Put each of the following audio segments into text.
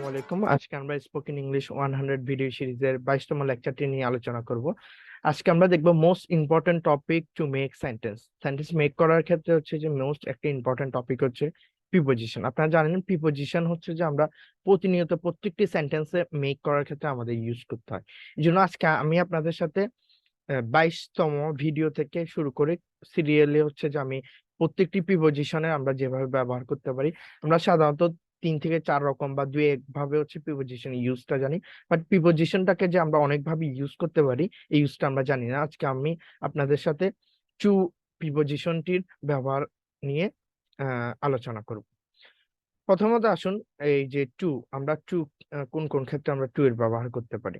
আসসালামু আলাইকুম। আজকে আমরা স্পোকেন ইংলিশ 100 ভিডিও সিরিজের 22তম লেকচারটি নিয়ে আলোচনা করব। আজকে আমরা দেখব most important topic to make sentence. Sentence make করার ক্ষেত্রে হচ্ছে যে মোস্ট একটা ইম্পর্টেন্ট টপিক হচ্ছে প্রিপোজিশন। আপনারা জানেন প্রিপোজিশন হচ্ছে যে আমরা প্রতিনিয়ত প্রত্যেকটি সেন্টেন্সে মেক করার ক্ষেত্রে আমাদের ইউজ করতে হয়। এই জন্য আজকে আমি আপনাদের সাথে 22তম ভিডিও থেকে শুরু করে সিরিয়ালে হচ্ছে যে আমি প্রত্যেকটি প্রিপোজিশনে আমরা যেভাবে ব্যবহার করতে পারি, আমরা সাধারণত 3 থেকে 4 রকম বা 2-1 ভাবে হচ্ছে প্রিপোজিশন ইউজটা জানি, বাট প্রিপোজিশনটাকে যে আমরা অনেক ভাবে ইউজ করতে পারি এই ইউজটা আমরা জানি না। আজকে আমি আপনাদের সাথে টু প্রিপোজিশনটির ব্যবহার নিয়ে আলোচনা করব। প্রথমত আসুন, এই যে টু, আমরা টু কোন কোন ক্ষেত্রে আমরা টু এর ব্যবহার করতে পারি।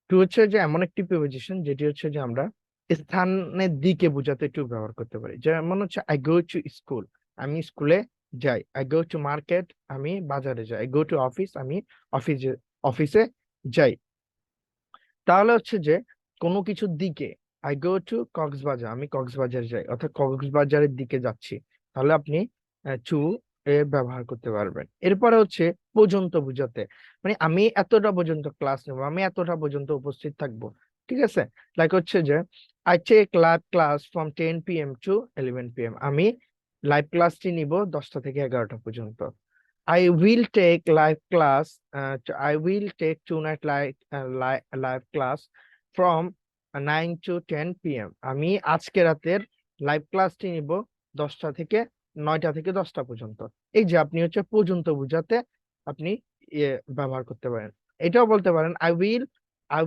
টু হচ্ছে যে এমন একটি প্রিপোজিশন যেটি হচ্ছে যে আমরা স্থানের দিকে বোঝাতে টু ব্যবহার করতে পারি। যেমন হচ্ছে আই গো টু স্কুল, আমি স্কুলে যাই। আই গো টু মার্কেট, আমি বাজারে যাই। আই গো টু অফিস, আমি অফিসে অফিসে যাই। তাহলে হচ্ছে যে কোনো কিছুর দিকে, আই গো টু কক্সবাজার, আমি কক্সবাজার যাই, অর্থাৎ কক্সবাজারের দিকে যাচ্ছি। তাহলে আপনি টু এর ব্যবহার করতে পারবেন। এরপরে হচ্ছে পর্যন্ত বোঝাতে, মানে আমি এতটা পর্যন্ত ক্লাস নেব, আমি এতটা পর্যন্ত উপস্থিত থাকবো। ঠিক আছে, লাইক হচ্ছে যে I take live class from 10 PM to 11 PM, আমি লাইভ ক্লাসটি নিব 10টা থেকে 11টা পর্যন্ত। I will take live class. I will take tonight live class from 9 to 10 PM. আমি আজকে রাতের লাইভ ক্লাসটি নিব 10টা থেকে 9টা থেকে 10টা পর্যন্ত। এই যে আপনি হচ্ছে পর্যন্ত বুঝাতে আপনি ব্যবহার করতে পারেন। এটাও বলতে পারেন I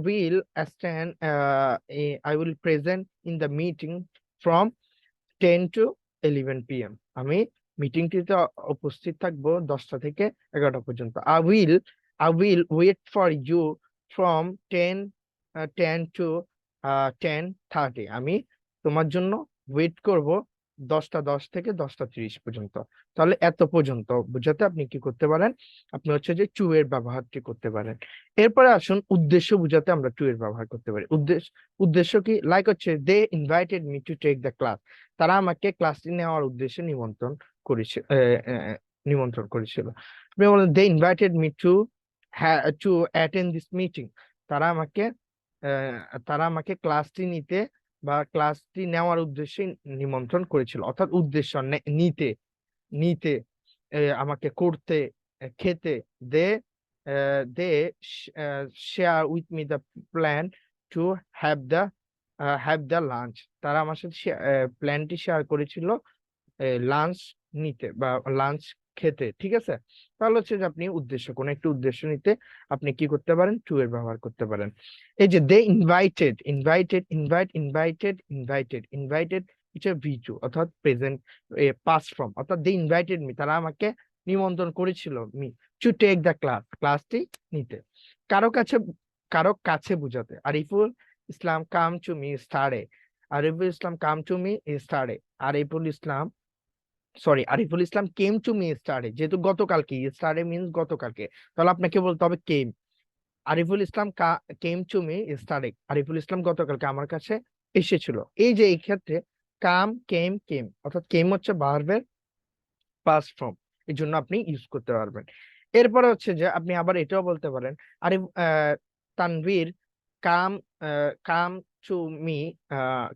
will stand I will present in the meeting from 10 to 11 PM. আমি মিটিংটিতে উপস্থিত থাকবো 10টা থেকে 11টা পর্যন্ত। I will wait for you from 10 to 10:30. আমি তোমার জন্য ওয়েট করব 10টা 10 থেকে 10টা 30 পর্যন্ত। তাহলে এত পর্যন্ত বোঝাতে আপনি কি করতে পারেন, আপনি হচ্ছে যে টু এর ব্যবহারটি করতে পারেন। এরপরে আসুন উদ্দেশ্য বোঝাতে আমরা টু এর ব্যবহার করতে পারি। উদ্দেশ্য কি, লাইক হচ্ছে they invited me to take the class, তারা আমাকে ক্লাসটি নেওয়ার উদ্দেশ্যে নিমন্ত্রণ করেছিল। আপনি বলেন they invited me to attend this meeting, তারা আমাকে তারা আমাকে ক্লাসটি নিতে বা ক্লাসটি নেওয়ার উদ্দেশ্যে নিমন্ত্রণ করেছিল। অর্থাৎ উদ্দেশ্য নিতে নিতে আমাকে করতে, খেতে। They they share with me the plan to have the lunch, তারা আমার সাথে প্ল্যানটি শেয়ার করেছিল লাঞ্চ নিতে বা লাঞ্চ খেতে। ঠিক আছে, তাহলে হচ্ছে যে আপনি উদ্দেশ্য, কোন একটা উদ্দেশ্য নিতে আপনি কি করতে পারেন, টু এর ব্যবহার করতে পারেন। এই যে দে ইনভাইটেড হচ্ছে ভি2, অর্থাৎ প্রেজেন্ট পাস্ট ফর্ম, অর্থাৎ দে ইনভাইটেড মি, তারা আমাকে নিমন্ত্রণ করেছিল মি টু টেক দ্য ক্লাসটি নিতে। কারো কাছে কারো কাছে বুঝাতে, Ariful Islam come to me study, Ariful Islam come to me study, Ariful Islam came to me study, যেহেতু গতকালকে, স্টাডি মিন্স গতকালকে, তাহলে আপনাকে বলতে হবে came. Ariful Islam came to me study, Ariful Islam গতকালকে আমার কাছে এসেছিল। এই যে এই ক্ষেত্রে কেম, অর্থাৎ কেম হচ্ছে ভার্বের পাস্ট ফর্ম, এই জন্য আপনি ইউজ করতে পারবেন। এরপরে হচ্ছে যে আপনি আবার এটাও বলতে পারেন আরে Tanvir come come to me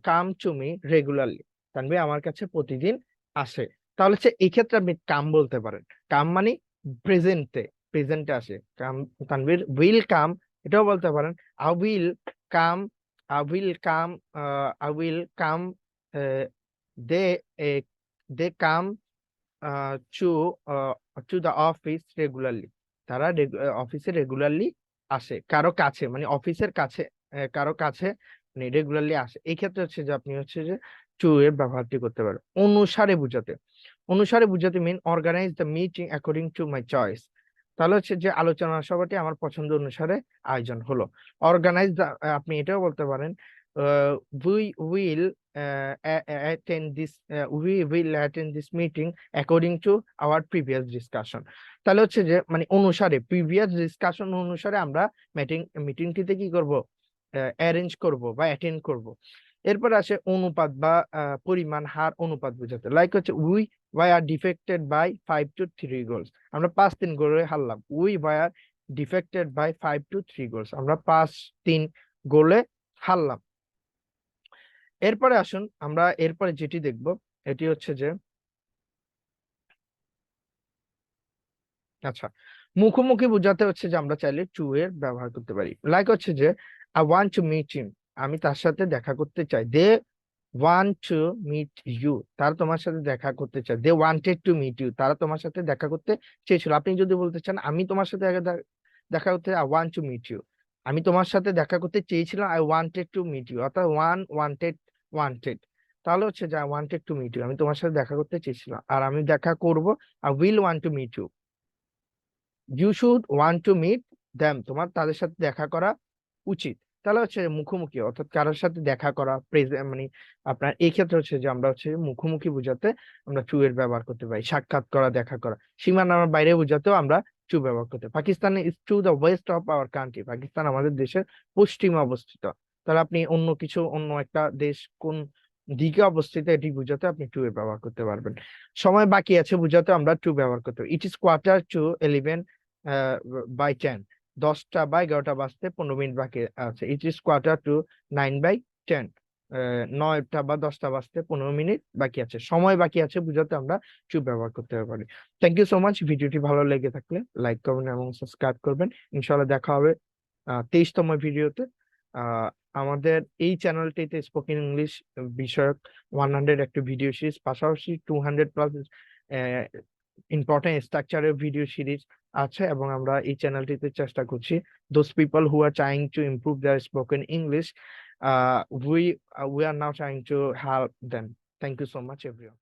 come to me regularly, Tanvir আমার কাছে প্রতিদিন আসে। তাহলে হচ্ছে এই ক্ষেত্রে আপনি কাম বলতে পারেন। কাম মানে প্রেজেন্টে আসে। কাম, তানভীর উইল কাম, এটাও বলতে পারেন I will come, I will come I will come they they come to to the office regularly, তারা অফিসে রেগুলারলি আসে। কারো কাছে মানে অফিসের কাছে, কারো কাছে মানে রেগুলারলি আসে। এই ক্ষেত্রে হচ্ছে যে আপনি হচ্ছে যে টু এর ব্যবহারটি করতে পারেন। অনুসারে বুঝাতে mean organize the meeting according to my choice, তাহলে হচ্ছে যে আলোচনা সভাটি আমার পছন্দ অনুসারে আয়োজন হলো। অর্গানাইজ দ্য, আপনি এটাও বলতে পারেন we will attend this meeting according to our previous discussion, তাহলে হচ্ছে যে মানে অনুসারে, প্রিভিয়াস ডিসকাশন অনুসারে আমরা মিটিংটিতে কি করব, অ্যারেঞ্জ করব বা অ্যাটেন্ড করব। এরপর আসে অনুপাত বা পরিমাণ, হার, অনুপাত বোঝাতে, লাইক হচ্ছে we are defected by 5 to 3 goals, আমরা 5-3 গোলে হারলাম। We were defected by 5-3 goals, আমরা 5-3 গোলে হারলাম। এরপরে আসুন আমরা এরপরে যেটি দেখব এটি হচ্ছে যে আচ্ছা, মুখোমুখি বোঝাতে হচ্ছে যে আমরা চাইলে টু এর ব্যবহার করতে পারি। লাইক হচ্ছে যে I want to meet him, আমি তার সাথে দেখা করতে চাই। They want to meet you, তারা তোমার সাথে দেখা করতে চায়। They wanted to meet you, তারা তোমার সাথে দেখা করতে চেয়েছিল। আপনি যদি বলতে চান আমি তোমার সাথে দেখা করতে, I want to meet you, আমি তোমার সাথে দেখা করতে চেয়েছিলাম, I wanted to meet you, অর্থাৎ ওয়ান্টেড, তাহলে হচ্ছে যে I wanted to meet you, আমি তোমার সাথে দেখা করতে চেয়েছিলাম, আর আমি দেখা করব, I will want to meet you. You should want to meet them, তোমার তাদের সাথে দেখা করা উচিত। তাহলে হচ্ছে মুখোমুখি অর্থাৎ কারোর সাথে দেখা করা, মানে আপনার এই ক্ষেত্রে হচ্ছে যে আমরা হচ্ছে মুখোমুখি বোঝাতে আমরা টু এর ব্যবহার করতে পারি। সাক্ষাৎ করা, দেখা করা, সীমানার বাইরে বোঝাতেও আমরা টু ব্যবহার করতে পারি। Pakistan is to the West of our country, Pakistan আমাদের দেশের পশ্চিমে অবস্থিত। তাহলে আপনি অন্য একটা দেশ কোন দিকে অবস্থিত এটি বুঝাতে আপনি টু এর ব্যবহার করতে পারবেন। সময় বাকি আছে বুঝাতে আমরা টু ব্যবহার করতে পারি। ইট ইজ 11:45 বাই 10, 10টা বা 11টা বাজতে 15 মিনিট বাকি আছে। ইট ইজ 9:45 9টা বা 10টা বাজতে 15 মিনিট বাকি আছে। সময় বাকি আছে বুঝাতে আমরা টু ব্যবহার করতে পারি। Thank you so much. ভিডিওটি ভালো লেগে থাকলে লাইক করবেন এবং সাবস্ক্রাইব করবেন। ইনশাল্লাহ দেখা হবে 23তম ভিডিওতে। আহ আমাদের এই চ্যানেলটিতে স্পোকেন ইংলিশ বিষয়ক 100 একটি ভিডিও সিরিজ, পাশাপাশি 200+ ইম্পর্টেন্ট স্ট্রাকচারের ভিডিও সিরিজ আছে, এবং আমরা এই চ্যানেলটিতে চেষ্টা করছি those people who are trying to improve there spoken English, we are now trying to help them. Thank you so much everyone.